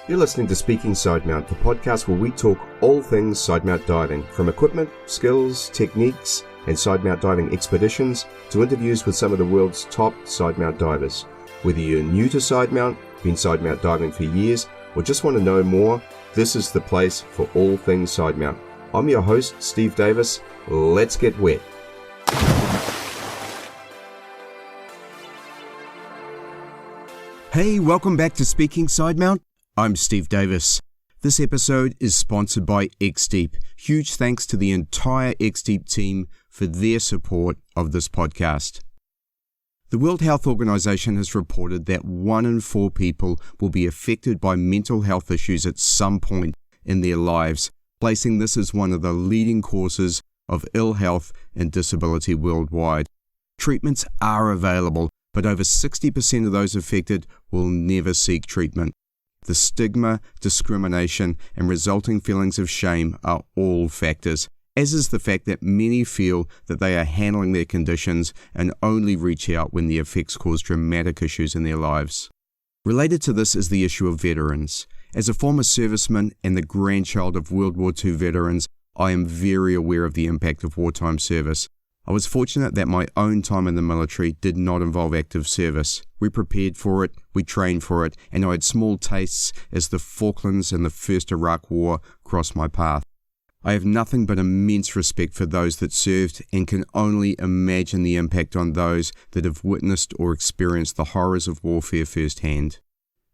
You're listening to Speaking Sidemount, the podcast where we talk all things sidemount diving, from equipment, skills, techniques, and sidemount diving expeditions to interviews with some of the world's top sidemount divers. Whether you're new to sidemount, been sidemount diving for years, or just want to know more, this is the place for all things sidemount. I'm your host, Steve Davis. Let's get wet. Hey, welcome back to Speaking Sidemount. I'm Steve Davis. This episode is sponsored by X-Deep. Huge thanks to the entire X-Deep team for their support of this podcast. The World Health Organization has reported that 1 in 4 people will be affected by mental health issues at some point in their lives, placing this as one of the leading causes of ill health and disability worldwide. Treatments are available, but over 60% of those affected will never seek treatment. The stigma, discrimination, and resulting feelings of shame are all factors, as is the fact that many feel that they are handling their conditions and only reach out when the effects cause dramatic issues in their lives. Related to this is the issue of veterans. As a former serviceman and the grandchild of World War II veterans, I am very aware of the impact of wartime service. I was fortunate that my own time in the military did not involve active service. We prepared for it, we trained for it, and I had small tastes as the Falklands and the First Iraq War crossed my path. I have nothing but immense respect for those that served and can only imagine the impact on those that have witnessed or experienced the horrors of warfare firsthand.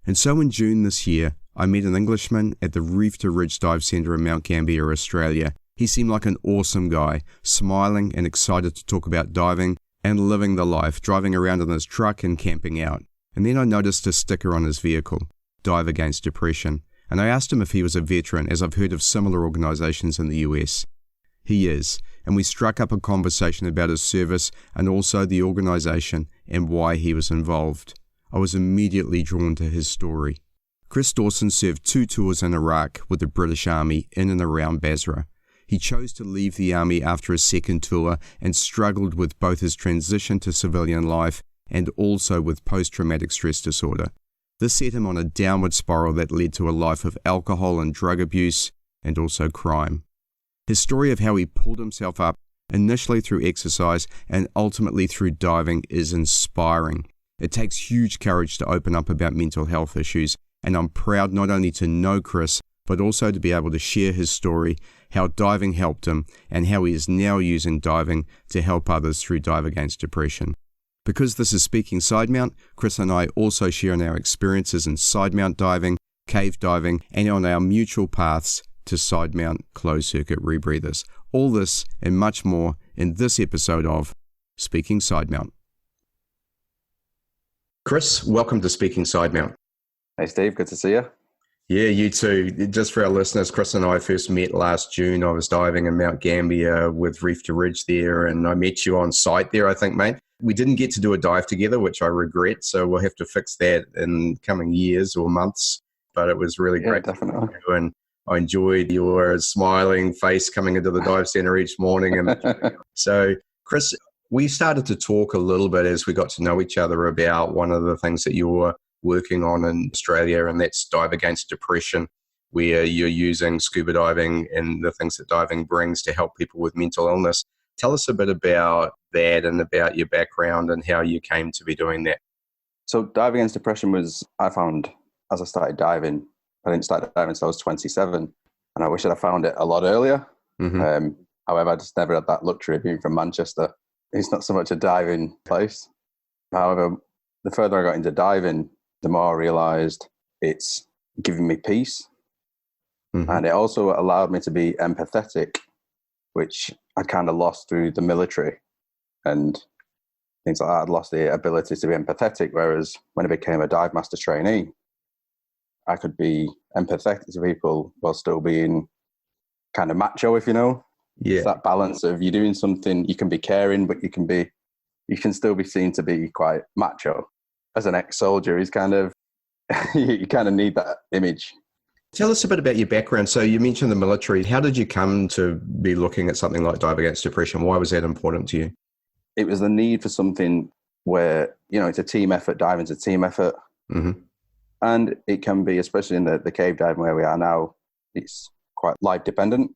And so in June this year, I met an Englishman at the Reef to Ridge Dive Centre in Mount Gambier, Australia. He seemed like an awesome guy, smiling and excited to talk about diving and living the life, driving around in his truck and camping out. And then I noticed a sticker on his vehicle, Dive Against Depression, and I asked him if he was a veteran, as I've heard of similar organisations in the US. He is, and we struck up a conversation about his service and also the organisation and why he was involved. I was immediately drawn to his story. Chris Dawson served 2 tours in Iraq with the British Army in and around Basra. He chose to leave the army after his second tour and struggled with both his transition to civilian life and also with post-traumatic stress disorder. This set him on a downward spiral that led to a life of alcohol and drug abuse and also crime. His story of how he pulled himself up, initially through exercise and ultimately through diving, is inspiring. It takes huge courage to open up about mental health issues, and I'm proud not only to know Chris, but also to be able to share his story, how diving helped him, and how he is now using diving to help others through Dive Against Depression. Because this is Speaking Sidemount, Chris and I also share in our experiences in sidemount diving, cave diving, and on our mutual paths to sidemount closed-circuit rebreathers. All this and much more in this episode of Speaking Sidemount. Chris, welcome to Speaking Sidemount. Hey Steve, good to see you. Yeah, you too. Just for our listeners, Chris and I first met last June. I was diving in Mount Gambier with Reef to Ridge there, and I met you on site there, I think, mate. We didn't get to do a dive together, which I regret, so we'll have to fix that in coming years or months. But it was really great. Definitely. And I enjoyed your smiling face coming into the dive centre each morning. And so, Chris, we started to talk a little bit as we got to know each other about one of the things that you were working on in Australia, and that's Dive Against Depression, where you're using scuba diving and the things that diving brings to help people with mental illness. Tell us a bit about that and about your background and how you came to be doing that. So Dive Against Depression was, I found, as I started diving, I didn't start diving until I was 27, and I wish I'd found it a lot earlier. Mm-hmm. However, I just never had that luxury of being from Manchester. It's not so much a diving place. However, the further I got into diving, the more I realised it's giving me peace. Mm-hmm. And it also allowed me to be empathetic, which I kind of lost through the military and things like that. I'd lost the ability to be empathetic, whereas when I became a dive master trainee, I could be empathetic to people while still being kind of macho, if you know. Yeah. It's that balance of you're doing something, you can be caring, but you can still be seen to be quite macho. As an ex-soldier, he's kind of, you kind of need that image. Tell us a bit about your background. So you mentioned the military. How did you come to be looking at something like Dive Against Depression? Why was that important to you? It was the need for something where, it's a team effort, diving's a team effort. Mm-hmm. And it can be, especially in the cave diving where we are now, it's quite life dependent.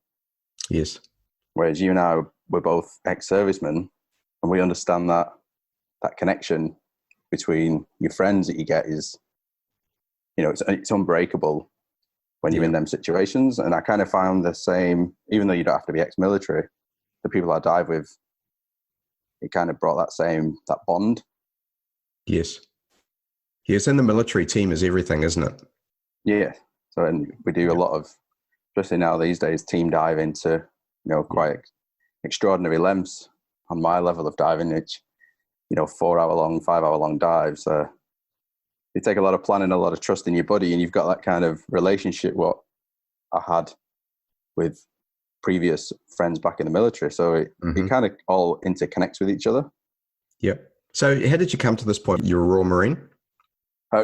Yes. Whereas you and I, we're both ex-servicemen, and we understand that connection between your friends that you get is, it's unbreakable when you're in them situations. And I kind of found the same, even though you don't have to be ex-military, the people I dive with, it kind of brought that bond. Yes. Yes, and the military team is everything, isn't it? Yeah. So, and we do a lot of, especially now these days, team diving to, quite extraordinary lengths on my level of diving, which, 4-hour long, 5-hour long dives. You take a lot of planning, a lot of trust in your buddy, and you've got that kind of relationship what I had with previous friends back in the military. So it kind of all interconnects with each other. Yep. So how did you come to this point? You're a Royal Marine?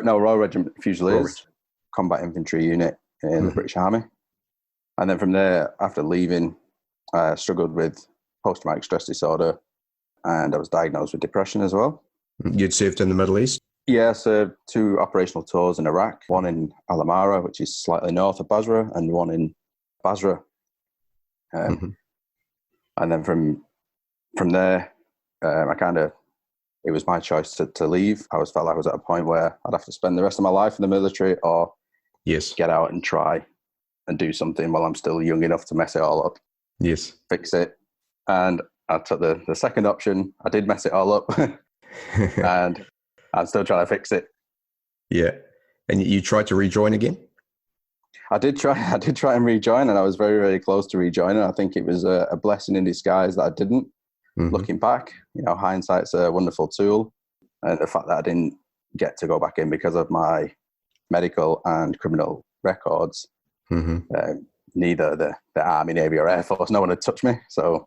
No, Royal Regiment Fusiliers, combat infantry unit in the British Army. And then from there, after leaving, I struggled with post-traumatic stress disorder, and I was diagnosed with depression as well. You'd served in the Middle East? Yeah, so 2 operational tours in Iraq, one in Al-Amara, which is slightly north of Basra, and one in Basra. And then from there, it was my choice to leave. I felt like I was at a point where I'd have to spend the rest of my life in the military or get out and try and do something while I'm still young enough to mess it all up. Yes. Fix it. And I took the second option. I did mess it all up and I'm still trying to fix it. Yeah. And you tried to rejoin again? I did try and rejoin, and I was very, very close to rejoining. I think it was a blessing in disguise that I didn't. Looking back, hindsight's a wonderful tool. And the fact that I didn't get to go back in because of my medical and criminal records, neither the Army, Navy or Air Force, no one had touched me. So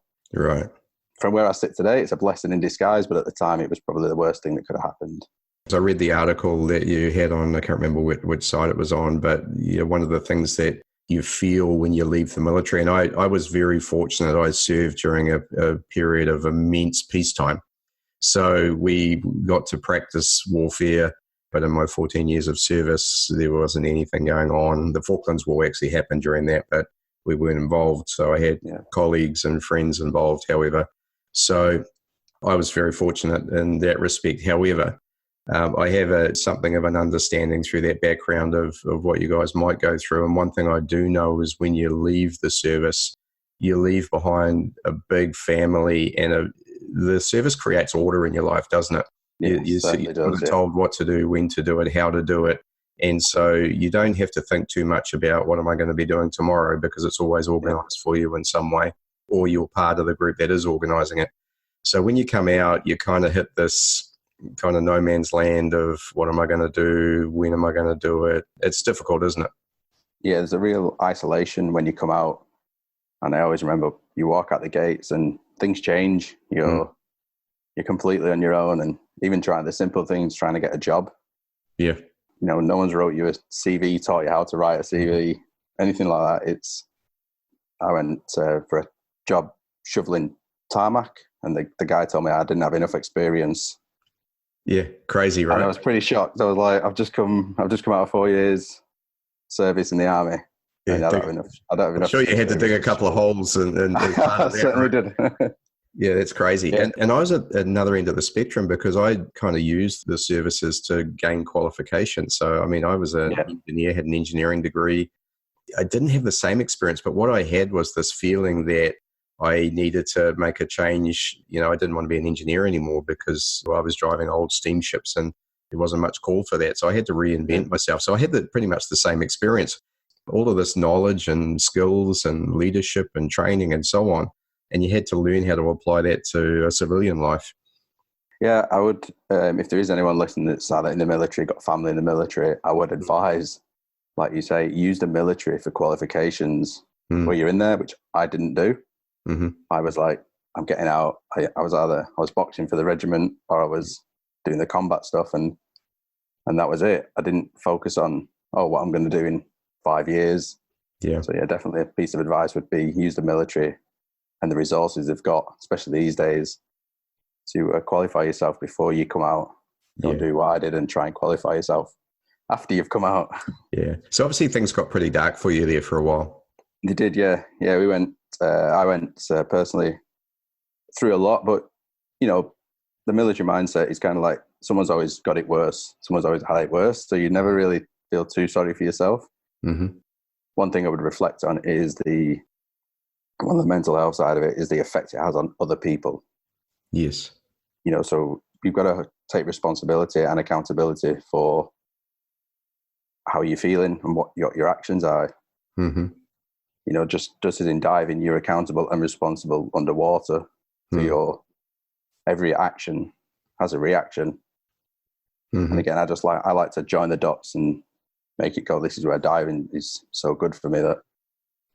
from where I sit today, it's a blessing in disguise, but at the time it was probably the worst thing that could have happened. So I read the article that you had on, I can't remember which site it was on, but one of the things that you feel when you leave the military, and I was very fortunate. I served during a period of immense peacetime. So we got to practice warfare, but in my 14 years of service, there wasn't anything going on. The Falklands War actually happened during that, but we weren't involved. So I had colleagues and friends involved, however. So I was very fortunate in that respect. However, I have something of an understanding through that background of what you guys might go through. And one thing I do know is when you leave the service, you leave behind a big family, and the service creates order in your life, doesn't it? You're told what to do, when to do it, how to do it. And so you don't have to think too much about what am I going to be doing tomorrow, because it's always organized for you in some way, or you're part of the group that is organizing it. So when you come out, you kind of hit this kind of no man's land of what am I going to do? When am I going to do it? It's difficult, isn't it? Yeah, there's a real isolation when you come out. And I always remember you walk out the gates and things change. You're completely on your own, and even trying the simple things, trying to get a job. Yeah. No one's wrote you a CV, taught you how to write a CV, anything like that. I went for a job shoveling tarmac, and the guy told me I didn't have enough experience. Yeah, crazy, right? And I was pretty shocked. I was like, I've just come out of 4 years service in the army. Yeah, I don't have enough. I'm sure you had to dig a couple of holes and I certainly did. Yeah, that's crazy. Yeah. And I was at another end of the spectrum because I kind of used the services to gain qualification. So, I mean, I was an engineer, had an engineering degree. I didn't have the same experience, but what I had was this feeling that I needed to make a change. I didn't want to be an engineer anymore because I was driving old steamships and there wasn't much call for that. So I had to reinvent myself. So I had pretty much the same experience, all of this knowledge and skills and leadership and training and so on. And you had to learn how to apply that to a civilian life. Yeah, I would, if there is anyone listening that's either in the military, got family in the military, I would advise, like you say, use the military for qualifications where you're in there, which I didn't do. I was like, I'm getting out. I was boxing for the regiment, or I was doing the combat stuff, and that was it. I didn't focus on what I'm going to do in 5 years. Yeah. So yeah, definitely a piece of advice would be use the military and the resources they've got, especially these days, to qualify yourself before you come out. Don't do what I did and try and qualify yourself after you've come out. Yeah. So obviously things got pretty dark for you there for a while. They did, yeah. Yeah, we went, I went personally through a lot, but, you know, the military mindset is kind of like someone's always got it worse. Someone's always had it worse. So you never really feel too sorry for yourself. Mm-hmm. One thing I would reflect on is on the mental health side of it is the effect it has on other people. Yes. You know, so you've got to take responsibility and accountability for how you're feeling and what your actions are. Mm-hmm. You know, just as in diving, you're accountable and responsible underwater for your every action has a reaction. Mm-hmm. And again, I like to join the dots and make it go, this is where diving is so good for me, that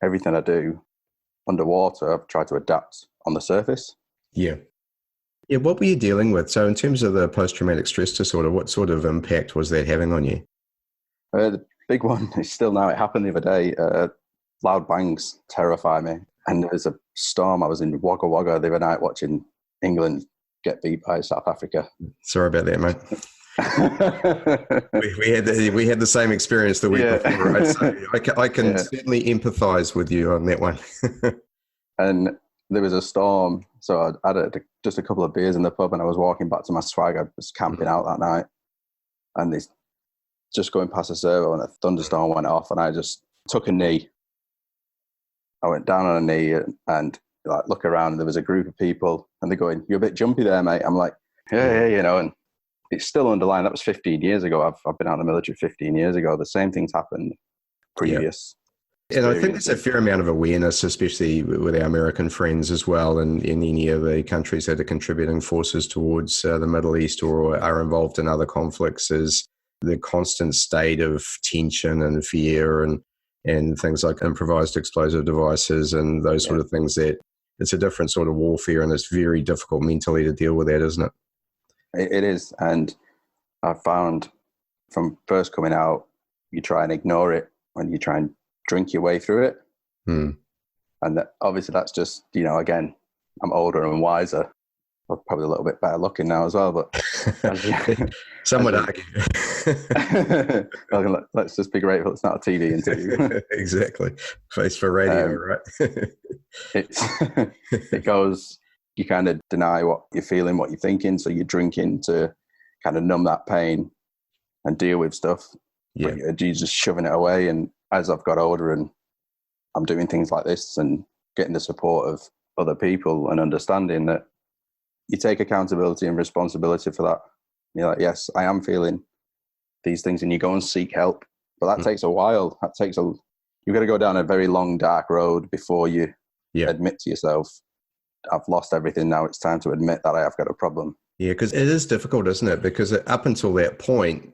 everything I do underwater, I've tried to adapt on the surface. Yeah. Yeah. What were you dealing with? So in terms of the post-traumatic stress disorder, what sort of impact was that having on you? The big one is still now, it happened the other day. Loud bangs terrify me. And there was a storm. I was in Wagga Wagga the other night watching England get beat by South Africa. Sorry about that, mate. we had the same experience the week before, right? So I can certainly empathise with you on that one. And there was a storm, so I had just a couple of beers in the pub, and I was walking back to my swag. I was camping out that night, and this just going past a servo, and a thunderstorm went off, and I just took a knee. I went down on a knee and like look around, and there was a group of people, and they're going, "You're a bit jumpy there, mate." I'm like, yeah, you know, and it's still underlined. That was 15 years ago. I've been out in the military 15 years ago. The same things happened previous. And I think there's a fair amount of awareness, especially with our American friends as well, and in any of the countries that are contributing forces towards the Middle East or are involved in other conflicts, is the constant state of tension and fear and things like improvised explosive devices and those sort of things. That it's a different sort of warfare, and it's very difficult mentally to deal with that, isn't it? It is. And I found from first coming out, you try and ignore it when you try and drink your way through it. And obviously that's just, you know, again, I'm older and wiser. I'm probably a little bit better looking now as well, but some would argue. Let's just be grateful it's not a TV interview. Exactly. Face for radio, right? It goes, you kind of deny what you're feeling, what you're thinking, so you're drinking to kind of numb that pain and deal with stuff. Yeah. But you're just shoving it away. And as I've got older and I'm doing things like this and getting the support of other people and understanding that you take accountability and responsibility for that. You're like, yes, I am feeling these things, and you go and seek help. But that takes a while. You've got to go down a very long, dark road before you admit to yourself, I've lost everything now. It's time to admit that I have got a problem. Yeah, because it is difficult, isn't it? Because up until that point,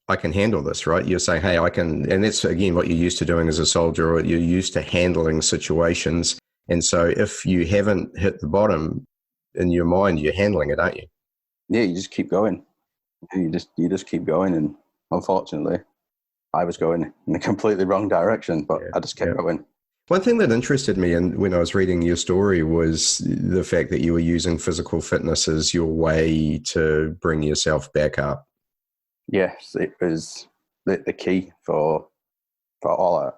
I can handle this, right? You're saying, hey, I can, and that's, again, what you're used to doing as a soldier, or you're used to handling situations. And so if you haven't hit the bottom, in your mind, you're handling it, aren't you? Yeah, you just keep going. You just keep going. And unfortunately, I was going in a completely wrong direction, but I just kept going. One thing that interested me when I was reading your story was the fact that you were using physical fitness as your way to bring yourself back up. Yes, it was the key for all I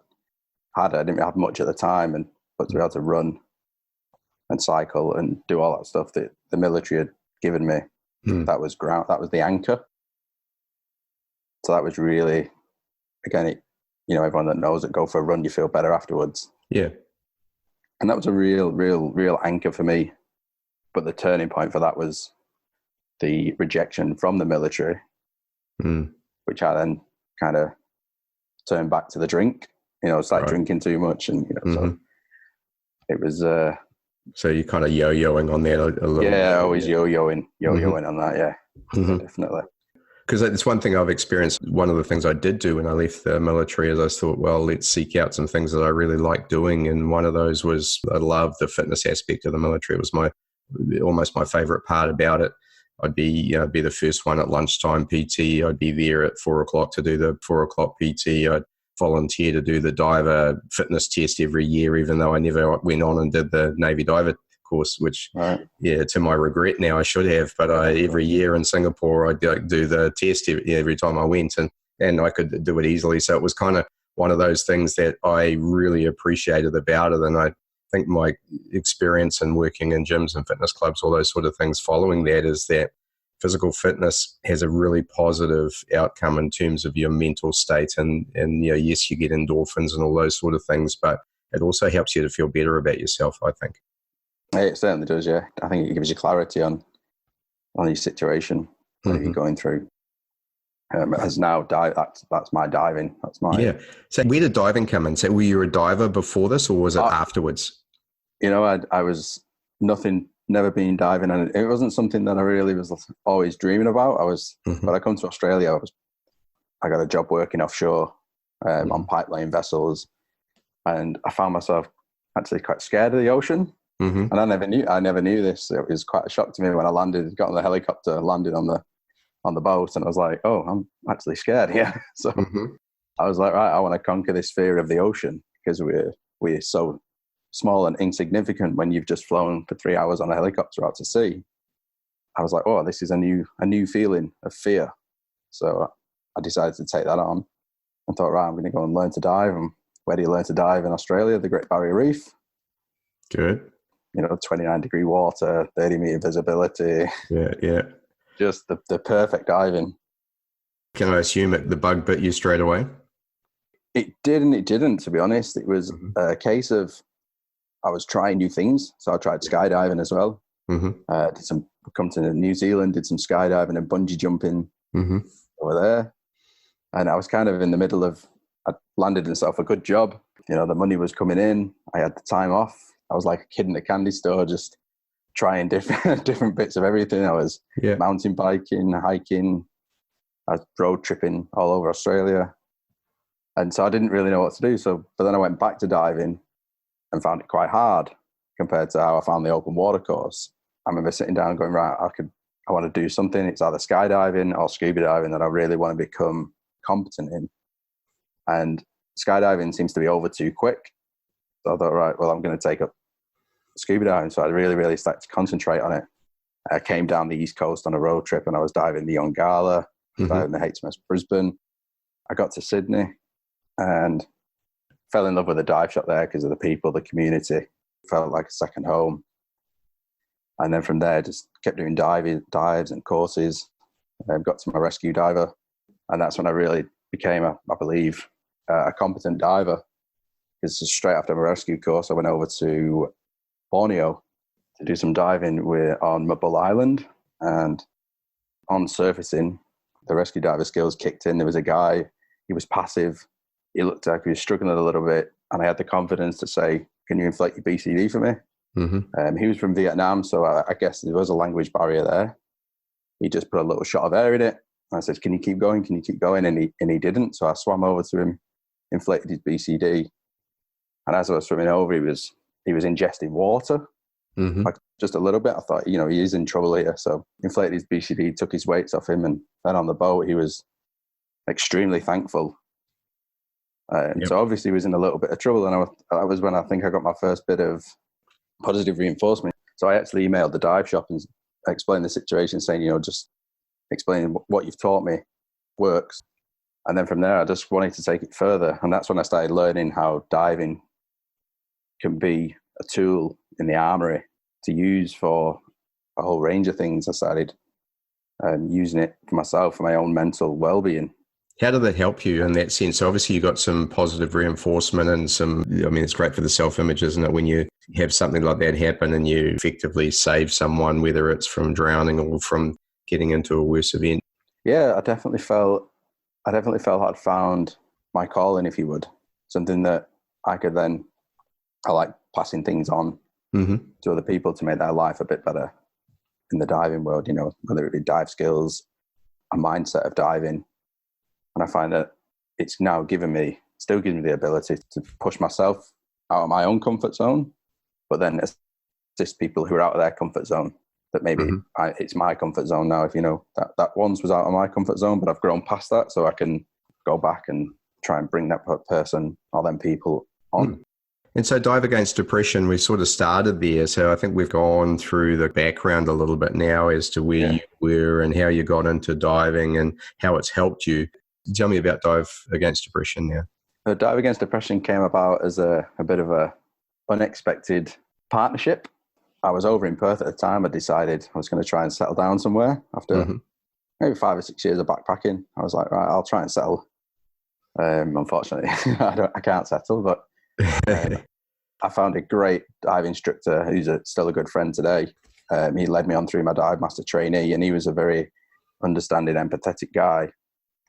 had. I didn't have much at the time, but to be able to run and cycle and do all that stuff that the military had given me, that was the anchor. So that was really, again, everyone that knows it, go for a run, you feel better afterwards. Yeah. And that was a real anchor for me. But the turning point for that was the rejection from the military, which I then kind of turned back to the drink. It's like drinking too much. And, so it was... so you're kind of yo-yoing on that a little bit. Yeah, always yo-yoing on that, yeah. Definitely. Because it's one thing I've experienced. One of the things I did do when I left the military is I thought, well, let's seek out some things that I really like doing. And one of those was I loved the fitness aspect of the military. It was almost my favorite part about it. I'd be the first one at lunchtime PT. I'd be there at 4:00 to do the 4:00 PT. I'd volunteer to do the diver fitness test every year, even though I never went on and did the Navy diver course, which, to my regret now, I should have. But every year in Singapore, I'd do the test every time I went. And and I could do it easily. So it was kind of one of those things that I really appreciated about it. And I think my experience in working in gyms and fitness clubs, all those sort of things following that, is that physical fitness has a really positive outcome in terms of your mental state. And yes, you get endorphins and all those sort of things, but it also helps you to feel better about yourself, I think. It certainly does, yeah. I think it gives you clarity on your situation that you're going through. As now, that's my diving. That's my... Yeah. So where did diving come in? So were you a diver before this, or was it afterwards? I was nothing, never been diving, and it wasn't something that I really was always dreaming about. When I come to Australia, I got a job working offshore on pipeline vessels, and I found myself actually quite scared of the ocean. And I never knew this. It was quite a shock to me when I landed, got on the helicopter, landed on the boat, and I was like, oh, I'm actually scared here. So I was like, right, I want to conquer this fear of the ocean, because we're so small and insignificant when you've just flown for 3 hours on a helicopter out to sea. I was like, oh, this is a new feeling of fear. So I decided to take that on and thought, right, I'm going to go and learn to dive. And where do you learn to dive in Australia? The Great Barrier Reef. Good. 29-degree water, 30-meter visibility. Yeah. Just the perfect diving. Can I assume the bug bit you straight away? It didn't, to be honest. It was a case of I was trying new things. So I tried skydiving as well. Come to New Zealand, did some skydiving and bungee jumping over there. And I was kind of in the middle of, I landed myself a good job. The money was coming in. I had the time off. I was like a kid in a candy store, just trying different bits of everything. I was mountain biking, hiking. I was road tripping all over Australia. And so I didn't really know what to do. But then I went back to diving and found it quite hard compared to how I found the open water course. I remember sitting down and going, right, I want to do something. It's either skydiving or scuba diving that I really want to become competent in. And skydiving seems to be over too quick. So I thought, right, well, I'm going to take up scuba diving. So I really, really started to concentrate on it. I came down the East Coast on a road trip, and I was diving the Yongala, diving the HMS Brisbane. I got to Sydney and fell in love with the dive shop there because of the people, the community. Felt like a second home. And then from there, just kept doing dives and courses. Got to my rescue diver. And that's when I really became, I believe, a competent diver. Because straight after my rescue course, I went over to Borneo to do some diving on Mabul Island. And on surfacing, the rescue diver skills kicked in. There was a guy, he was passive. He looked like he was struggling a little bit. And I had the confidence to say, can you inflate your BCD for me? He was from Vietnam, so I guess there was a language barrier there. He just put a little shot of air in it. And I said, can you keep going? Can you keep going? And he didn't. So I swam over to him, inflated his BCD. And as I was swimming over, he was ingesting water, like just a little bit. I thought, he is in trouble here. So inflated his BCD, took his weights off him, and then on the boat, he was extremely thankful. So obviously he was in a little bit of trouble. And that was when I think I got my first bit of positive reinforcement. So I actually emailed the dive shop and explained the situation, saying, just explain what you've taught me works. And then from there, I just wanted to take it further. And that's when I started learning how diving can be a tool in the armory to use for a whole range of things. I started using it for myself, for my own mental well-being. How did that help you in that sense? So obviously you got some positive reinforcement and it's great for the self-image, isn't it? When you have something like that happen and you effectively save someone, whether it's from drowning or from getting into a worse event. Yeah, I definitely felt I'd found my calling, if you would. Something that I could then, I like passing things on to other people to make their life a bit better in the diving world, whether it be dive skills, a mindset of diving. And I find that it's now still giving me the ability to push myself out of my own comfort zone, but then assist people who are out of their comfort zone. That maybe it's my comfort zone now. If that once was out of my comfort zone, but I've grown past that, so I can go back and try and bring that person or them people on. And so Dive Against Depression, we sort of started there. So I think we've gone through the background a little bit now as to where you were and how you got into diving and how it's helped you. Tell me about Dive Against Depression now. The Dive Against Depression came about as a bit of a unexpected partnership. I was over in Perth at the time. I decided I was going to try and settle down somewhere after maybe 5 or 6 years of backpacking. I was like, right, I'll try and settle. Unfortunately, I can't settle, but I found a great dive instructor who's still a good friend today. He led me on through my dive master trainee, and he was a very understanding, empathetic guy.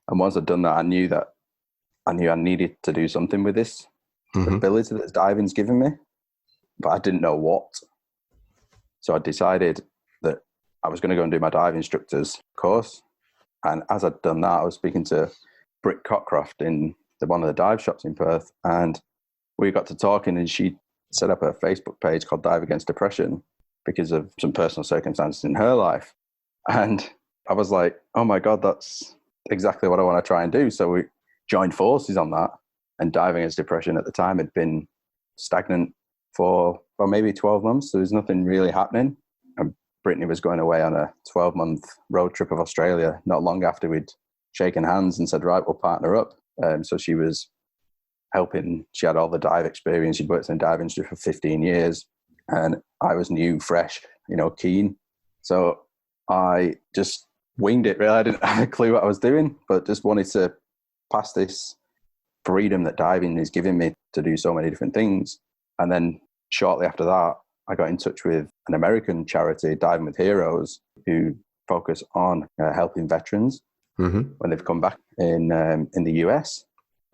And once I'd done that, I knew I needed to do something with this ability that diving's given me, but I didn't know what. So I decided that I was going to go and do my dive instructor's course. And as I'd done that, I was speaking to Britt Cockcroft in one of the dive shops in Perth, and we got to talking, and she set up a Facebook page called Dive Against Depression because of some personal circumstances in her life. And I was like, oh my God, that's exactly what I want to try and do. So we joined forces on that, and Dive Against Depression at the time had been stagnant for maybe 12 months. There was nothing really happening. And Brittany was going away on a 12-month road trip of Australia not long after we'd shaken hands and said, right, we'll partner up. So she was helping. She had all the dive experience. She'd worked in the dive industry for 15 years. And I was new, fresh, keen. So I just winged it, really. I didn't have a clue what I was doing, but just wanted to pass this freedom that diving is giving me to do so many different things. And then shortly after that, I got in touch with an American charity, Diving with Heroes, who focus on helping veterans when they've come back in the US.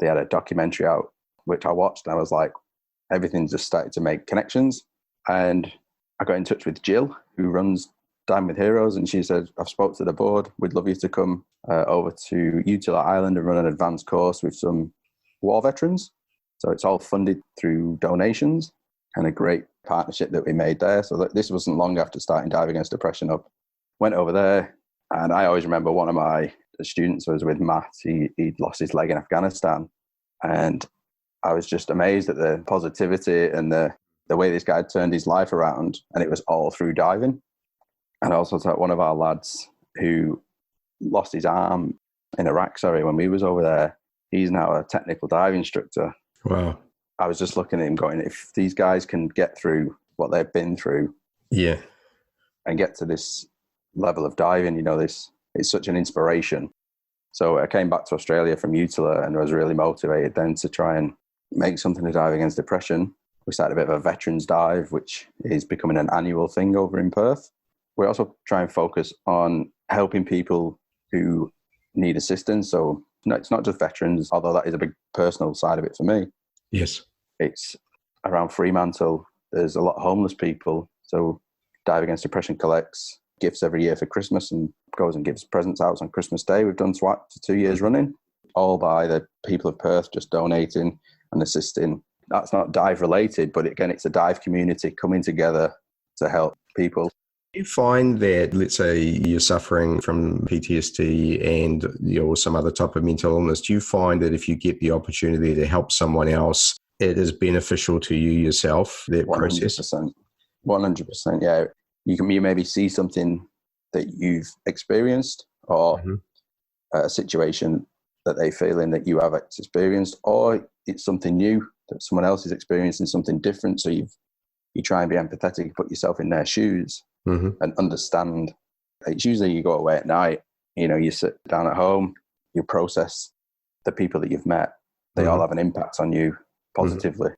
They had a documentary out, which I watched, and I was like, everything just started to make connections. And I got in touch with Jill, who runs Diving with Heroes, and she said, I've spoke to the board. We'd love you to come over to Utila Island and run an advanced course with some war veterans. So it's all funded through donations, and a great partnership that we made there. So this wasn't long after starting Dive Against Depression up. Went over there, and I always remember one of my students was with Matt. He'd lost his leg in Afghanistan, and I was just amazed at the positivity and the way this guy had turned his life around, and it was all through diving. And I also taught one of our lads who lost his arm in Iraq, when we was over there. He's now a technical dive instructor. Wow. I was just looking at him going, if these guys can get through what they've been through and get to this level of diving, it's such an inspiration. So I came back to Australia from Utila and was really motivated then to try and make something to Dive Against Depression. We started a bit of a veterans dive, which is becoming an annual thing over in Perth. We also try and focus on helping people who need assistance. So it's not just veterans, although that is a big personal side of it for me. Yes. It's around Fremantle. There's a lot of homeless people. So Dive Against Depression collects gifts every year for Christmas and goes and gives presents out on Christmas Day. We've done SWAT for 2 years running, all by the people of Perth just donating and assisting. That's not dive related, but again, it's a dive community coming together to help people. You find that, let's say you're suffering from PTSD and some other type of mental illness, do you find that if you get the opportunity to help someone else, it is beneficial to you yourself, that 100%, process? 100%, yeah. You maybe see something that you've experienced or a situation that they feel in that you have experienced, or it's something new that someone else is experiencing, something different. So you try and be empathetic, put yourself in their shoes and understand. It's usually you go away at night, you sit down at home, you process the people that you've met. They all have an impact on you positively.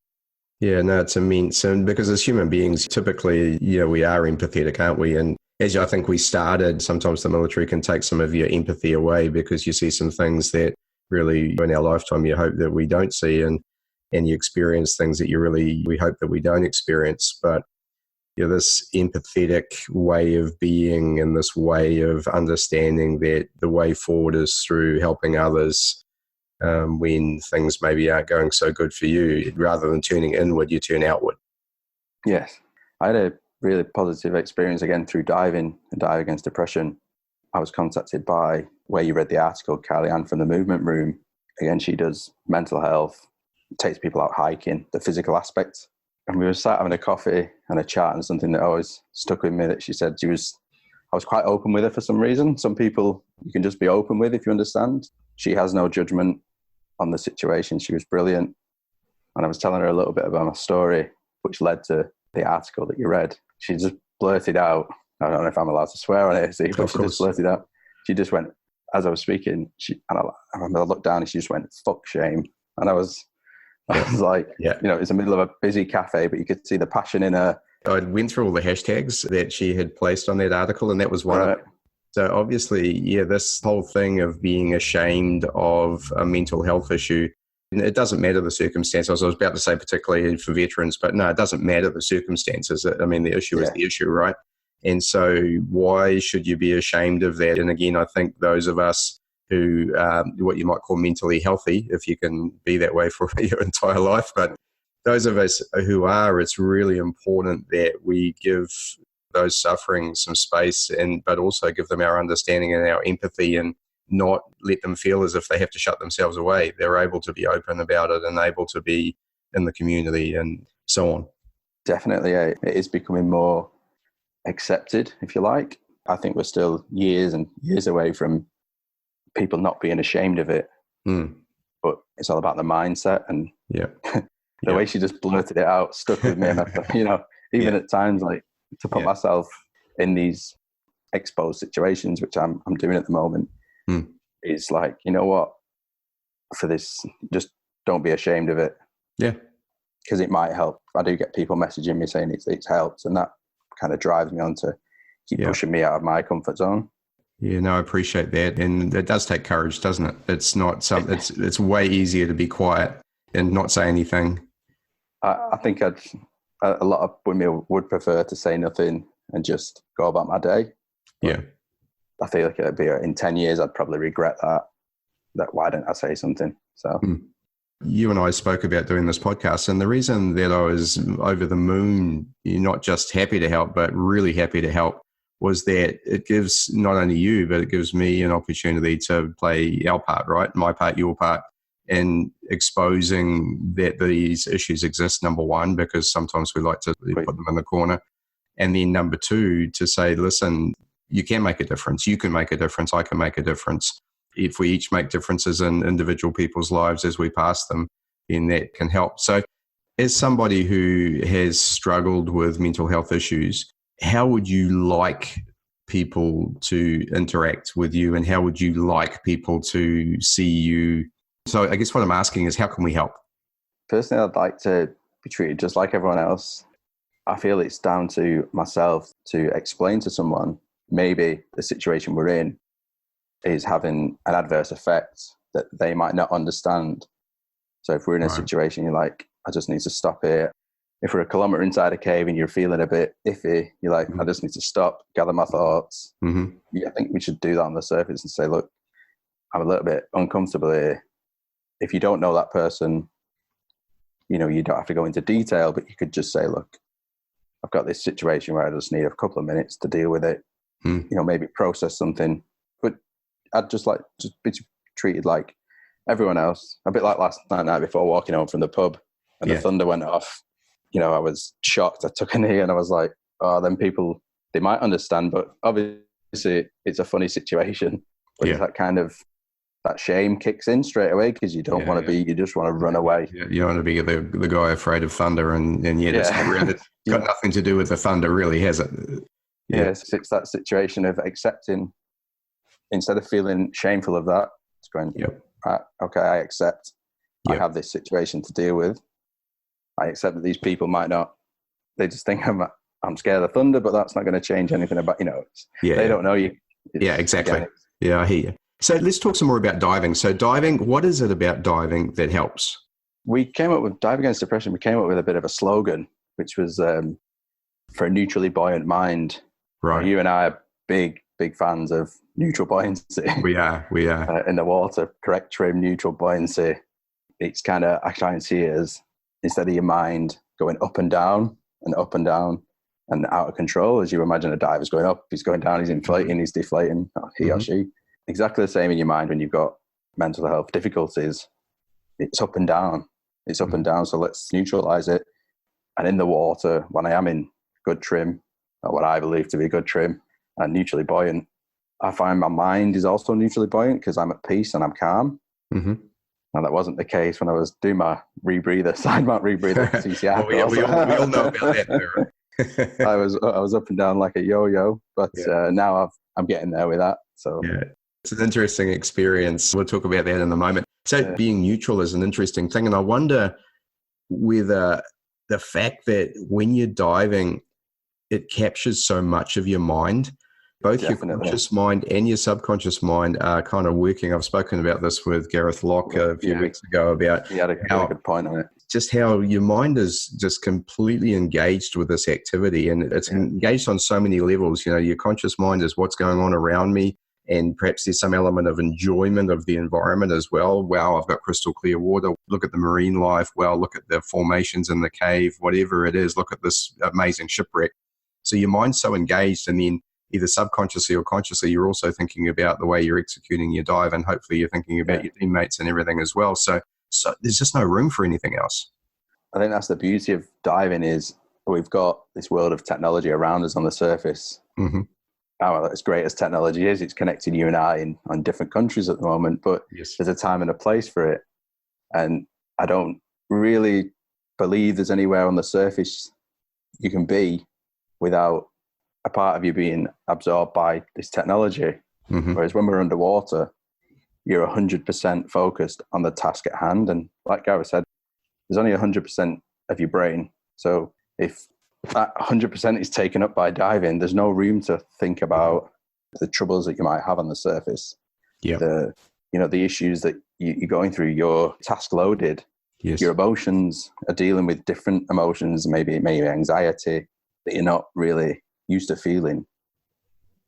Yeah, no, it's immense. And because as human beings, typically, we are empathetic, aren't we? And as I think we started, sometimes the military can take some of your empathy away because you see some things that really in our lifetime you hope that we don't see, and you experience things that we hope that we don't experience. But this empathetic way of being and this way of understanding that the way forward is through helping others when things maybe aren't going so good for you. Rather than turning inward, you turn outward. Yes. I had a really positive experience again through diving and Dive Against Depression. I was contacted by where you read the article, Carly Ann from the Movement Room. Again, she does mental health, takes people out hiking, the physical aspect. And we were sat having a coffee and a chat, and something that always stuck with me that she said, she was I was quite open with her for some reason. Some people you can just be open with if you understand. She has no judgment on the situation. She was brilliant. And I was telling her a little bit about my story, which led to the article that you read. She just blurted out, I don't know if I'm allowed to swear on it, but she just blurted out. She just went, as I was speaking, I remember I looked down and she just went, fuck shame. And I was like, it's the middle of a busy cafe, but you could see the passion in her. I went through all the hashtags that she had placed on that article, and that was one of them. So obviously, this whole thing of being ashamed of a mental health issue, it doesn't matter the circumstances. I was about to say particularly for veterans, but no, it doesn't matter the circumstances. I mean, the issue is the issue, right? And so why should you be ashamed of that? And again, I think those of us who are what you might call mentally healthy, if you can be that way for your entire life, but those of us who are, it's really important that we give those suffering some space, but also give them our understanding and our empathy, and not let them feel as if they have to shut themselves away. They're able to be open about it and able to be in the community and so on. Definitely, it is becoming more accepted, if you like. I think we're still years and years away from people not being ashamed of it. But it's all about the mindset, and the way she just blurted it out stuck with me. And even at times, like, to put myself in these exposed situations, which I'm doing at the moment, is like, you know what, for this, just don't be ashamed of it. Yeah. Because it might help. I do get people messaging me saying it's helped, and that kind of drives me on to keep pushing me out of my comfort zone. Yeah, no, I appreciate that. And it does take courage, doesn't it? It's not it's way easier to be quiet and not say anything. I think a lot of women would prefer to say nothing and just go about my day. But I feel like it'd be in 10 years, I'd probably regret that why didn't I say something? So you and I spoke about doing this podcast, and the reason that I was over the moon, not just happy to help, but really happy to help, was that it gives not only you, but it gives me an opportunity to play our part, right? My part, your part, in exposing that these issues exist, number one, because sometimes we like to put them in the corner. And then number two, to say, listen, you can make a difference. You can make a difference. I can make a difference. If we each make differences in individual people's lives as we pass them, then that can help. So as somebody who has struggled with mental health issues, how would you like people to interact with you, and how would you like people to see you? So I guess what I'm asking is, how can we help? Personally, I'd like to be treated just like everyone else. I feel it's down to myself to explain to someone maybe the situation we're in is having an adverse effect that they might not understand. So if we're in a situation, you're like, I just need to stop here. If we're a kilometre inside a cave and you're feeling a bit iffy, you're like, I just need to stop, gather my thoughts. I think we should do that on the surface and say, look, I'm a little bit uncomfortable here. If you don't know that person, you don't have to go into detail, but you could just say, look, I've got this situation where I just need a couple of minutes to deal with it, maybe process something. But I'd just like to be treated like everyone else, a bit like last night before walking home from the pub and the thunder went off. I was shocked. I took a knee and I was like, oh, then people, they might understand, but obviously it's a funny situation. But it's that kind of, that shame kicks in straight away because you don't want to be, you just want to run away. You don't want to be the guy afraid of thunder, and yet it's not really, it's got nothing to do with the thunder, really, has it? It's that situation of accepting, instead of feeling shameful of that, it's going, okay, I accept. I have this situation to deal with. I accept that these people might not, they just think I'm scared of thunder, but that's not going to change anything about, they don't know you. Exactly. Again, I hear you. So let's talk some more about diving. So diving, what is it about diving that helps? We came up with Dive Against Depression. We came up with a bit of a slogan, which was for a neutrally buoyant mind. Right. You and I are big fans of neutral buoyancy. We are. In the water, correct trim, neutral buoyancy. It's kind of, I try and see it as, instead of your mind going up and down and out of control, as you imagine a diver's going up, he's going down, he's inflating, he's deflating, he or she. Exactly the same in your mind when you've got mental health difficulties. It's up and down. So let's neutralize it. And in the water, when I am in good trim, or what I believe to be good trim, and neutrally buoyant. I find my mind is also neutrally buoyant because I'm at peace and I'm calm. Mm-hmm. And that wasn't the case when I was doing my Sidemount rebreather CCR we all know about that. I was up and down like a yo-yo, but now I'm getting there with that. So yeah, it's an interesting experience. We'll talk about that in a moment. So being neutral is an interesting thing, and I wonder whether the fact that when you're diving, it captures so much of your mind. Both your conscious mind and your subconscious mind are kind of working. I've spoken about this with Gareth Locke a few weeks ago about he had a good point on it. Just how your mind is just completely engaged with this activity, and it's engaged on so many levels. Your conscious mind is what's going on around me, and perhaps there's some element of enjoyment of the environment as well. Wow, I've got crystal clear water. Look at the marine life. Wow, look at the formations in the cave, whatever it is. Look at this amazing shipwreck. So your mind's so engaged, and then either subconsciously or consciously, you're also thinking about the way you're executing your dive, and hopefully you're thinking about your teammates and everything as well. So there's just no room for anything else. I think that's the beauty of diving is we've got this world of technology around us on the surface. Mm-hmm. As great as technology is, it's connected you and I on different countries at the moment, but there's a time and a place for it. And I don't really believe there's anywhere on the surface you can be without a part of you being absorbed by this technology. Mm-hmm. Whereas when we're underwater, you're 100% focused on the task at hand. And like Gareth said, there's only 100% of your brain. So if that 100% is taken up by diving, there's no room to think about the troubles that you might have on the surface. Yeah. The issues that you're going through, you're task loaded. Yes. Your emotions are dealing with different emotions, maybe anxiety that you're not really used to feeling.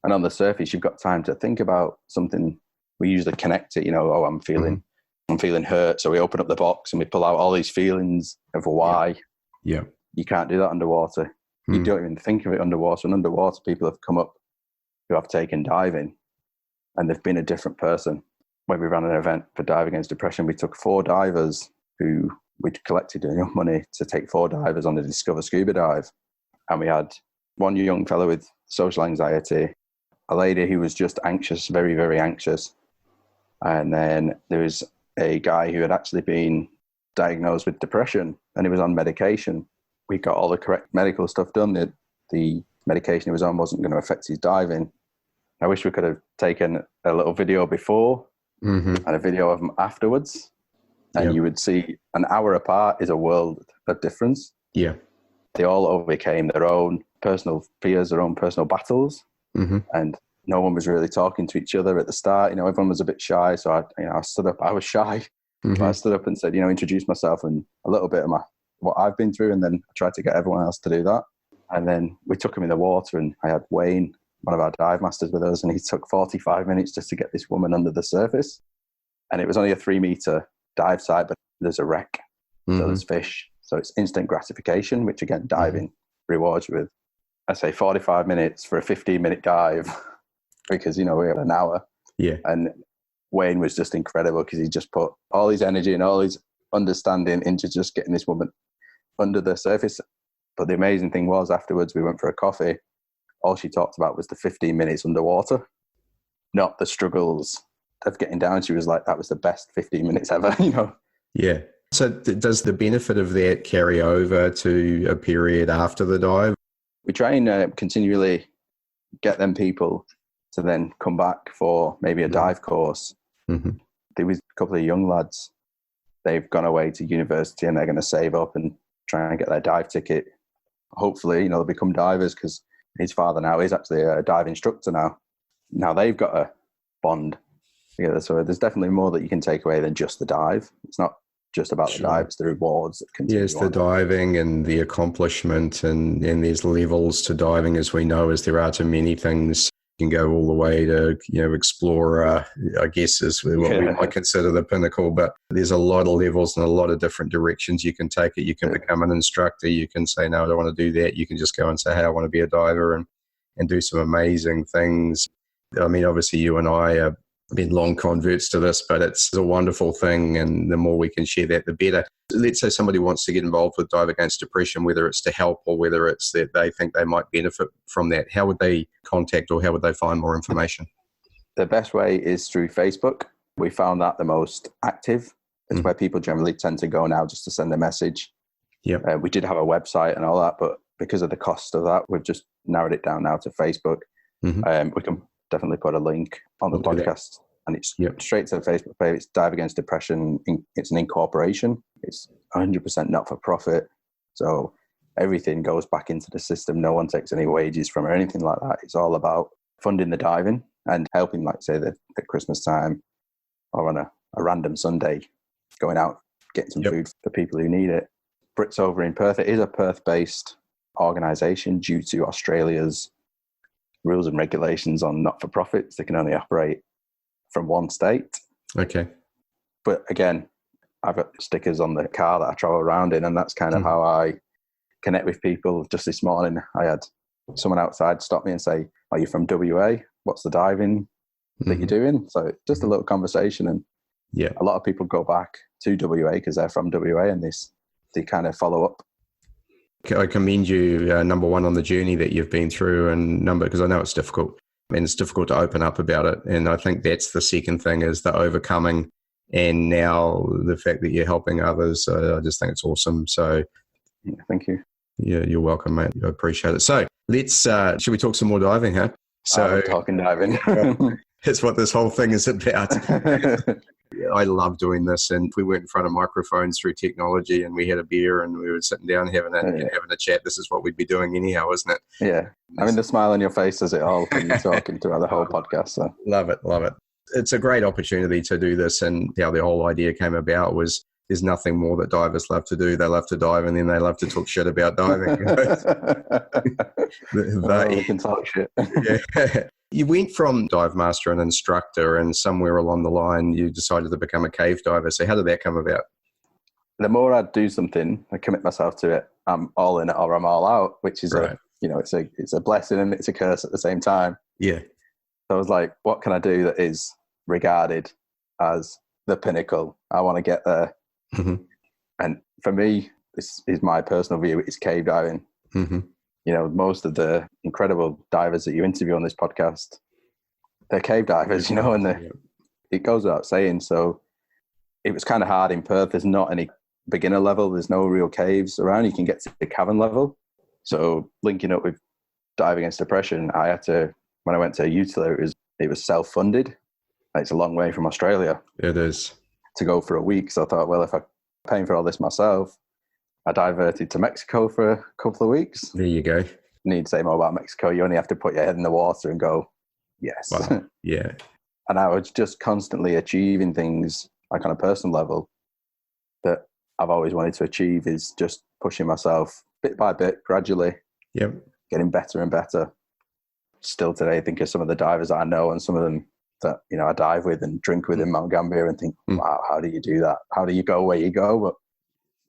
And on the surface, you've got time to think about something. We usually connect it, I'm feeling hurt. So we open up the box and we pull out all these feelings of why. Yeah. You can't do that underwater. You don't even think of it underwater. And underwater, people have come up who have taken diving and they've been a different person. When we ran an event for Dive Against Depression, we took 4 divers who we'd collected enough money to take 4 divers on a Discover Scuba dive. And we had one young fellow with social anxiety, a lady who was just anxious, very, very anxious. And then there was a guy who had actually been diagnosed with depression and he was on medication. We got all the correct medical stuff done. The medication he was on wasn't going to affect his diving. I wish we could have taken a little video before and a video of him afterwards. And you would see an hour apart is a world of difference. Yeah. They all overcame their own personal fears, their own personal battles. Mm-hmm. And no one was really talking to each other at the start. Everyone was a bit shy. So I stood up. I was shy. Mm-hmm. But I stood up and said, introduce myself and a little bit of what I've been through. And then I tried to get everyone else to do that. And then we took him in the water and I had Wayne, one of our dive masters, with us. And he took 45 minutes just to get this woman under the surface. And it was only a 3-meter dive site, but there's a wreck. Mm-hmm. So there's fish. So it's instant gratification, which again, diving rewards you with. I say 45 minutes for a 15-minute dive because, we had an hour. Yeah. And Wayne was just incredible because he just put all his energy and all his understanding into just getting this woman under the surface. But the amazing thing was afterwards we went for a coffee. All she talked about was the 15 minutes underwater, not the struggles of getting down. She was like, that was the best 15 minutes ever, Yeah. So does the benefit of that carry over to a period after the dive? We try and continually get them people to then come back for maybe a dive course. Mm-hmm. There was a couple of young lads. They've gone away to university and they're going to save up and try and get their dive ticket. Hopefully, they'll become divers because his father now is actually a dive instructor now. Now they've got a bond together. So there's definitely more that you can take away than just the dive. It's not just about the dive, it's the rewards that continue. Yes, the diving and the accomplishment, and there's levels to diving, as we know, as there are to many things. You can go all the way to, explorer, I guess is what we might consider the pinnacle, but there's a lot of levels and a lot of different directions you can take it. You can become an instructor. You can say, no, I don't want to do that. You can just go and say, hey, I want to be a diver and do some amazing things. I mean, obviously you and I are been long converts to this, but it's a wonderful thing, and the more we can share that, the better. Let's say somebody wants to get involved with Dive Against Depression, whether it's to help or whether it's that they think they might benefit from that. How would they contact or how would they find more information? The best way is through Facebook. We found that the most active. It's where people generally tend to go now just to send a message. Yeah. We did have a website and all that, but because of the cost of that, we've just narrowed it down now to Facebook. We can definitely put a link on the podcast, and it's straight to the Facebook page. It's Dive Against Depression. It's an incorporation. It's 100% not for profit. So everything goes back into the system. No one takes any wages from it or anything like that. It's all about funding the diving and helping, like say, at Christmas time or on a random Sunday, going out, getting some food for people who need it. Brits over in Perth, it is a Perth-based organisation due to Australia's rules and regulations on not-for-profits. They can only operate from one state. Okay. But again, I've got stickers on the car that I travel around in, and that's kind of how I connect with people. Just this morning, I had someone outside stop me and say, "Are you from WA? What's the diving that you're doing?" So just a little conversation, and a lot of people go back to WA because they're from WA, and they kind of follow up. I commend you, number one, on the journey that you've been through, and because I know it's difficult, and it's difficult to open up about it. And I think that's the second thing, is the overcoming, and now the fact that you're helping others. I just think it's awesome. So thank you. Yeah, you're welcome, mate. I appreciate it. So let's, should we talk some more diving, huh? So talking diving. That's what this whole thing is about. I love doing this, and if we weren't in front of microphones through technology and we had a beer and we were sitting down having a chat, this is what we'd be doing anyhow, isn't it? Yeah. I mean, the smile on your face says it all when you're talking throughout the whole podcast. So. Love it. It's a great opportunity to do this, and how the whole idea came about was there's nothing more that divers love to do. They love to dive, and then they love to talk shit about diving. We can talk shit. Yeah. You went from dive master and instructor, and somewhere along the line you decided to become a cave diver. So how did that come about? The more I do something, I commit myself to it, I'm all in it or I'm all out, which is it's a blessing and it's a curse at the same time. Yeah. So I was like, what can I do that is regarded as the pinnacle? I want to get there. And for me, this is my personal view, it's cave diving. Most of the incredible divers that you interview on this podcast, they're cave divers, and it goes without saying. So it was kind of hard in Perth. There's not any beginner level. There's no real caves around. You can get to the cavern level. So linking up with Dive Against Depression, I had to, when I went to UTILA, it was self-funded. It's a long way from Australia. It is. To go for a week. So I thought, well, if I'm paying for all this myself, I diverted to Mexico for a couple of weeks. There you go. Need to say more about Mexico. You only have to put your head in the water and go, yes. Wow. Yeah. And I was just constantly achieving things, like on a personal level, that I've always wanted to achieve, is just pushing myself bit by bit, gradually, getting better and better. Still today, I think of some of the divers that I know, and some of them that I dive with and drink with in Mount Gambier, and think, wow, how do you do that? How do you go where you go? But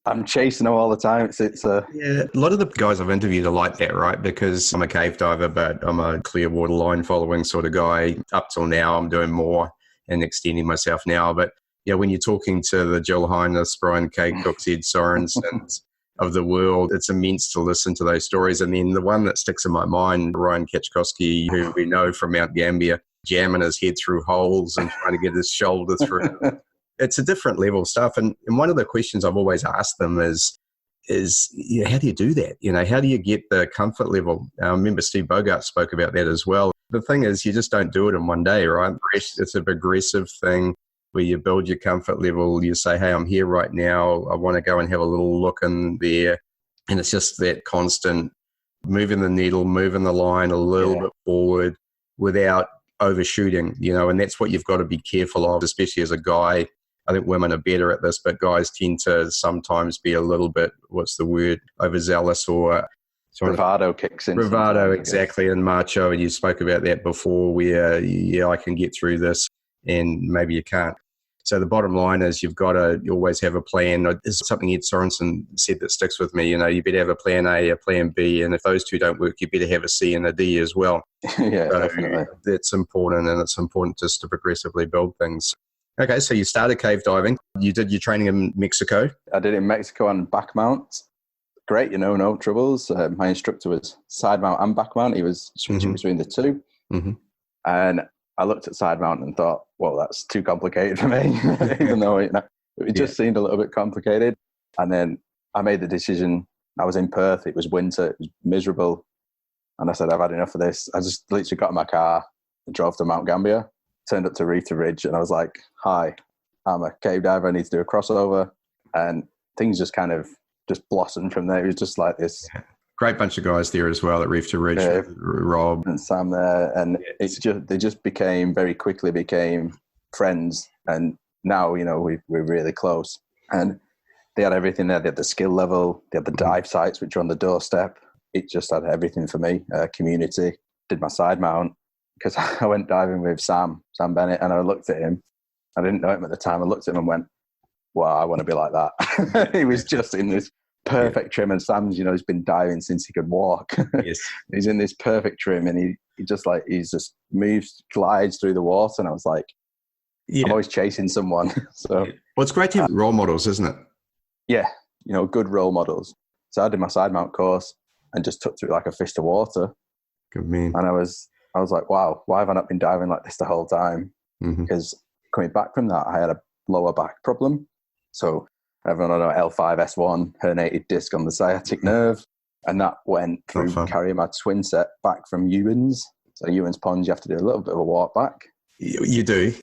I'm chasing them all the time. A lot of the guys I've interviewed are like that, right? Because I'm a cave diver, but I'm a clear water line following sort of guy. Up till now, I'm doing more and extending myself now. But when you're talking to the Jill Heinous, Brian K. Cooks, Ed Sorensen of the world, it's immense to listen to those stories. And then the one that sticks in my mind, Ryan Kachkowski, who we know from Mount Gambier, jamming his head through holes and trying to get his shoulder through. It's a different level of stuff. And one of the questions I've always asked them is how do you do that? How do you get the comfort level? I remember Steve Bogart spoke about that as well. The thing is, you just don't do it in one day, right? It's a progressive thing where you build your comfort level. You say, hey, I'm here right now. I want to go and have a little look in there. And it's just that constant moving the needle, moving the line a little bit forward without overshooting, and that's what you've got to be careful of, especially as a guy. I think women are better at this, but guys tend to sometimes be a little bit, overzealous or... Bravado kicks in. Bravado, exactly, and macho, and you spoke about that before where, I can get through this, and maybe you can't. So the bottom line is you always have a plan. It's something Ed Sorensen said that sticks with me. You better have a plan A, a plan B, and if those two don't work, you better have a C and a D as well. Yeah, so definitely. That's important, and it's important just to progressively build things. Okay, so you started cave diving. You did your training in Mexico. I did it in Mexico on back mount. Great, no troubles. My instructor was side mount and back mount. He was switching between the two. Mm-hmm. And I looked at side mount and thought, well, that's too complicated for me, even though it just seemed a little bit complicated. And then I made the decision. I was in Perth. It was winter. It was miserable. And I said, I've had enough of this. I just literally got in my car and drove to Mount Gambier, turned up to Reef to Ridge, and I was like, hi, I'm a cave diver. I need to do a crossover. And things just kind of just blossomed from there. It was just like this. Yeah. Great bunch of guys there as well at Reef to Ridge, Rob and Sam there, and they just very quickly became friends, and now we're really close. And they had everything there. They had the skill level, they had the dive sites which are on the doorstep. It just had everything for me. Community. Did my side mount because I went diving with Sam Bennett, and I looked at him. I didn't know him at the time. I looked at him and went, "Wow, I want to be like that." He was just in this perfect trim, and Sam's he's been diving since he could walk. Yes. He's in this perfect trim, and he just moves, glides through the water, and I was like, I'm always chasing someone. So well, it's great to have role models, isn't it? Yeah, good role models. So I did my side mount course and just took to it like a fish to water. Good man. And I was like, wow, why have I not been diving like this the whole time? Because coming back from that, I had a lower back problem. So everyone know L5S1 herniated disc on the sciatic nerve, and that went through carrying my twin set back from Ewan's. So Ewan's Pond, you have to do a little bit of a walk back. You do,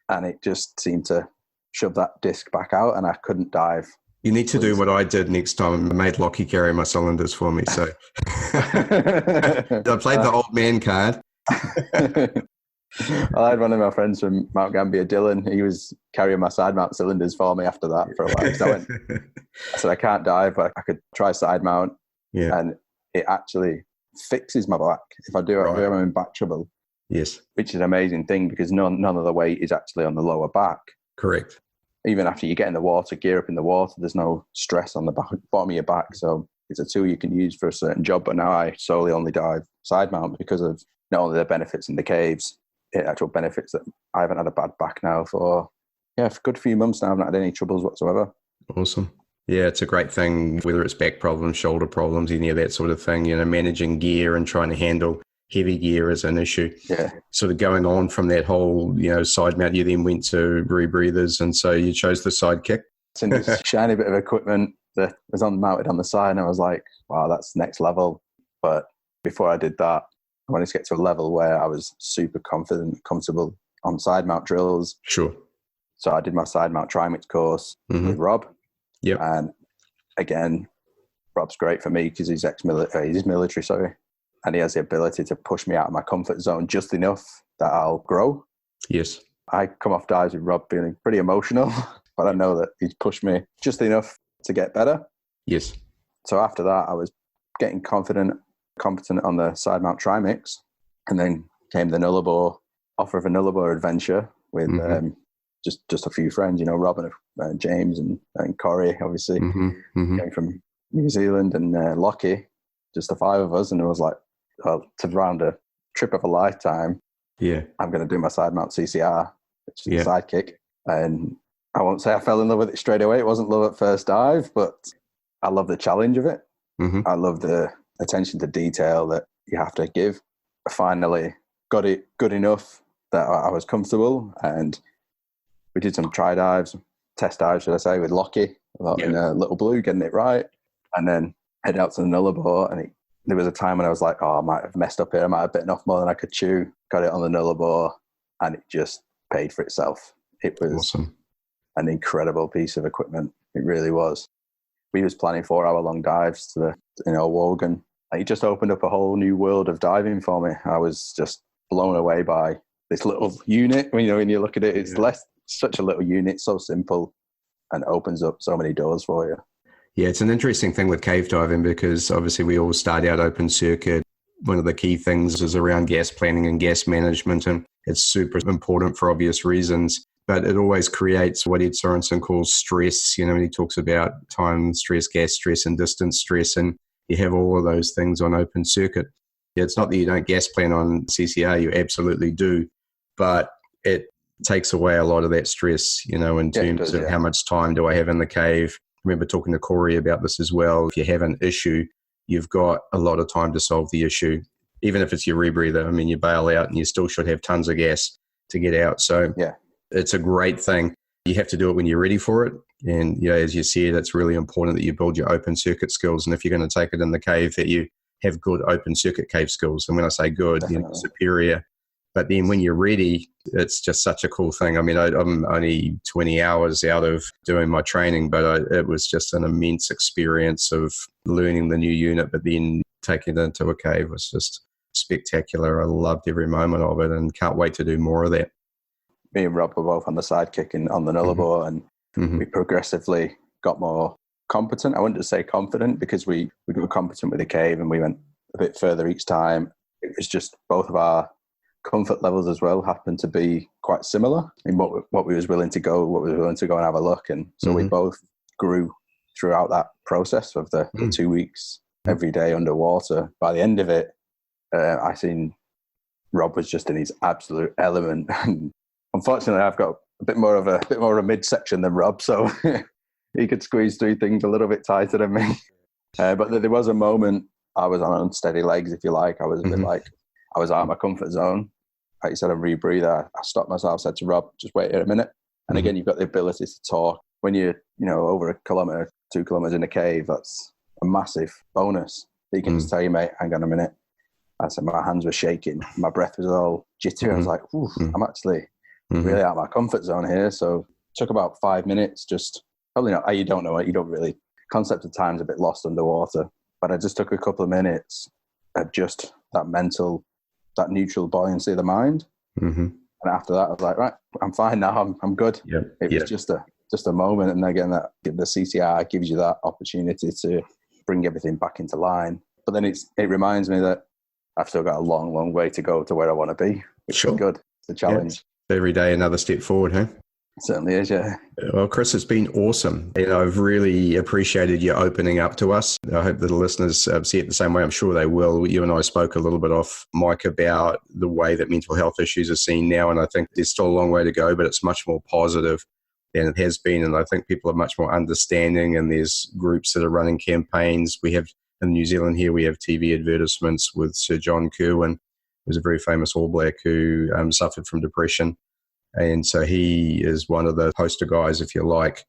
and it just seemed to shove that disc back out, and I couldn't dive. You need to do what I did next time. I made Lockie carry my cylinders for me. So I played the old man card. I had one of my friends from Mount Gambier, Dylan. He was carrying my side mount cylinders for me after that for a while. So I said, I can't dive, but I could try side mount. Yeah. And it actually fixes my back if I do it. I'm in back trouble. Yes. Which is an amazing thing because none of the weight is actually on the lower back. Correct. Even after you get in the water, gear up in the water, there's no stress on the bottom of your back. So it's a tool you can use for a certain job. But now I solely only dive side mount because of not only the benefits in the caves, the actual benefits that I haven't had a bad back now for a good few months now. I've not had any troubles whatsoever. Awesome. Yeah, it's a great thing, whether it's back problems, shoulder problems, any of that sort of thing, managing gear and trying to handle heavy gear is an issue. Yeah. Sort of going on from that whole, side mount, you then went to rebreathers, and so you chose the Sidekick. It's in this shiny bit of equipment that was mounted on the side, and I was like, wow, that's next level. But before I did that, I wanted to get to a level where I was super confident and comfortable on side mount drills. Sure. So I did my side mount trimix course with Rob. Yep. And again, Rob's great for me because he's military, and he has the ability to push me out of my comfort zone just enough that I'll grow. Yes. I come off dives with Rob feeling pretty emotional, but I know that he's pushed me just enough to get better. Yes. So after that, I was getting competent on the side mount trimix, and then came the Nullarbor offer of a Nullarbor adventure with just a few friends, Rob and James and Corey, obviously, came from New Zealand, and Lockie, just the five of us, and it was like, well, to round a trip of a lifetime, I'm going to do my side mount CCR, which is the Sidekick. And I won't say I fell in love with it straight away. It wasn't love at first dive, but I love the challenge of it. I love the attention to detail that you have to give. I finally got it good enough that I was comfortable, and we did some test dives, should I say, with Lockie in Little Blue, getting it right, and then head out to the Nullarbor, and there was a time when I was like, I might have messed up here. I might have bitten off more than I could chew. Got it on the Nullarbor, and it just paid for itself. It was awesome. An incredible piece of equipment. It really was. We was planning 4-hour-long dives to Wogan. And it just opened up a whole new world of diving for me. I was just blown away by this little unit. When you look at it, it's such a little unit, so simple, and opens up so many doors for you. Yeah, it's an interesting thing with cave diving because obviously we all start out open circuit. One of the key things is around gas planning and gas management, and it's super important for obvious reasons. but it always creates what Ed Sorensen calls stress. When he talks about time stress, gas stress, and distance stress, and you have all of those things on open circuit. Yeah, it's not that you don't gas plan on CCR, you absolutely do, but it takes away a lot of that stress, in terms of how much time do I have in the cave. I remember talking to Corey about this as well. If you have an issue, you've got a lot of time to solve the issue. Even if it's your rebreather, you bail out and you still should have tons of gas to get out. So it's a great thing. You have to do it when you're ready for it. And, as you said, it's really important that you build your open circuit skills. And if you're going to take it in the cave, that you have good open circuit cave skills. And when I say good, superior. But then when you're ready, it's just such a cool thing. I'm only 20 hours out of doing my training, but it was just an immense experience of learning the new unit, but then taking it into a cave was just spectacular. I loved every moment of it and can't wait to do more of that. Me and Rob were both on the sidekick and on the nullarbor, and we progressively got more competent. I wouldn't just say confident, because we were competent with the cave and we went a bit further each time. It was just both of our comfort levels as well happened to be quite similar in what we was willing to go and have a look. And so we both grew throughout that process of the 2 weeks every day underwater. By the end of it, I seen Rob was just in his absolute element. And unfortunately, I've got a bit more of a midsection than Rob, so he could squeeze through things a little bit tighter than me. But there was a moment I was on unsteady legs, if you like. I was a bit like I was out of my comfort zone. Like you said, a rebreather. I stopped myself, said to Rob, just wait here a minute. And again, you've got the ability to talk. When you're, over 1 kilometre, 2 kilometres in a cave, that's a massive bonus. You can just tell you, mate, hang on a minute. I said my hands were shaking. My breath was all jittery. I was like, I'm actually really out of my comfort zone here. So it took about 5 minutes, just probably not, you don't know it. You don't really, concept of time's a bit lost underwater. But I just took a couple of minutes of just that mental, that neutral buoyancy of the mind. And after that, I was like, right, I'm fine now. I'm good. It was just a moment. And again, that the CCR gives you that opportunity to bring everything back into line. But then it reminds me that I've still got a long, long way to go to where I want to be, which is good. It's a challenge. Every day, another step forward, huh? It certainly is, yeah. Well, Chris, it's been awesome. I've really appreciated you opening up to us. I hope that the listeners see it the same way. I'm sure they will. You and I spoke a little bit off mic about the way that mental health issues are seen now, and I think there's still a long way to go, but it's much more positive than it has been. And I think people are much more understanding, and there's groups that are running campaigns. We have in New Zealand here, we have TV advertisements with Sir John Kirwan, who's a very famous All Black who suffered from depression. And so he is one of the poster guys, if you like,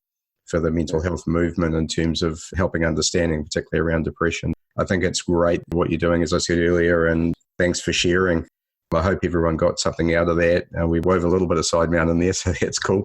for the mental health movement in terms of helping understanding, particularly around depression. I think it's great what you're doing, as I said earlier, and thanks for sharing. I hope everyone got something out of that. We wove a little bit of Sidemount in there, so that's cool.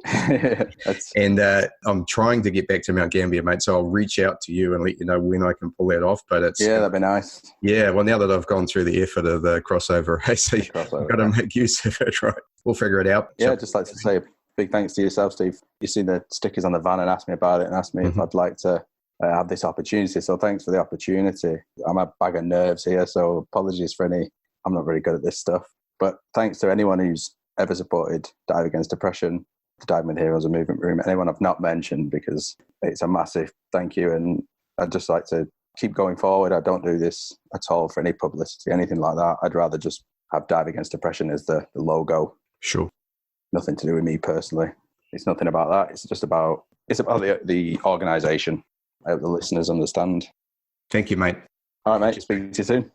And I'm trying to get back to Mount Gambier, mate, so I'll reach out to you and let you know when I can pull that off. But it's that'd be nice. Yeah, well, now that I've gone through the effort of the crossover race, I've got to make use of it, right? We'll figure it out. Yeah, I'd just like to say a big thanks to yourself, Steve. You seen the stickers on the van and asked me about it and asked me if I'd like to have this opportunity. So thanks for the opportunity. I'm a bag of nerves here, so apologies for any. I'm not very good at this stuff. But thanks to anyone who's ever supported Dive Against Depression, the Diving with Heroes and Movement Room, anyone I've not mentioned, because it's a massive thank you. And I'd just like to keep going forward. I don't do this at all for any publicity, anything like that. I'd rather just have Dive Against Depression as the logo. Sure. Nothing to do with me personally. It's nothing about that. It's just about, the organisation. I hope the listeners understand. Thank you, mate. All right, mate. Speak to you soon.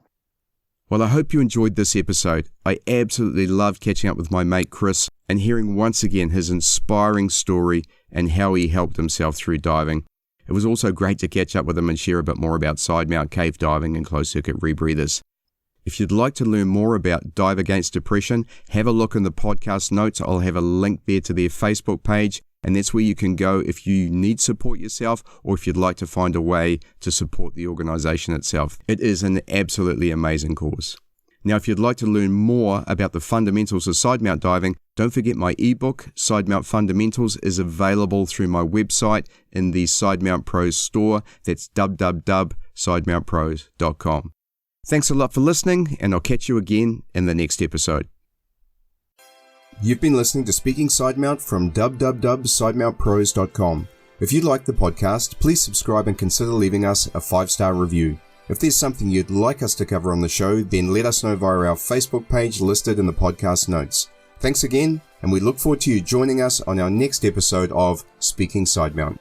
Well, I hope you enjoyed this episode. I absolutely loved catching up with my mate Chris and hearing once again his inspiring story and how he helped himself through diving. It was also great to catch up with him and share a bit more about Sidemount cave diving and closed-circuit rebreathers. If you'd like to learn more about Dive Against Depression, have a look in the podcast notes. I'll have a link there to their Facebook page, and that's where you can go if you need support yourself or if you'd like to find a way to support the organisation itself. It is an absolutely amazing cause. Now, if you'd like to learn more about the fundamentals of Sidemount diving, don't forget my ebook, Sidemount Fundamentals, is available through my website in the Sidemount Pros store. That's www.sidemountpros.com. Thanks a lot for listening, and I'll catch you again in the next episode. You've been listening to Speaking Sidemount from www.sidemountpros.com. If you like the podcast, please subscribe and consider leaving us a 5-star review. If there's something you'd like us to cover on the show, then let us know via our Facebook page listed in the podcast notes. Thanks again, and we look forward to you joining us on our next episode of Speaking Sidemount.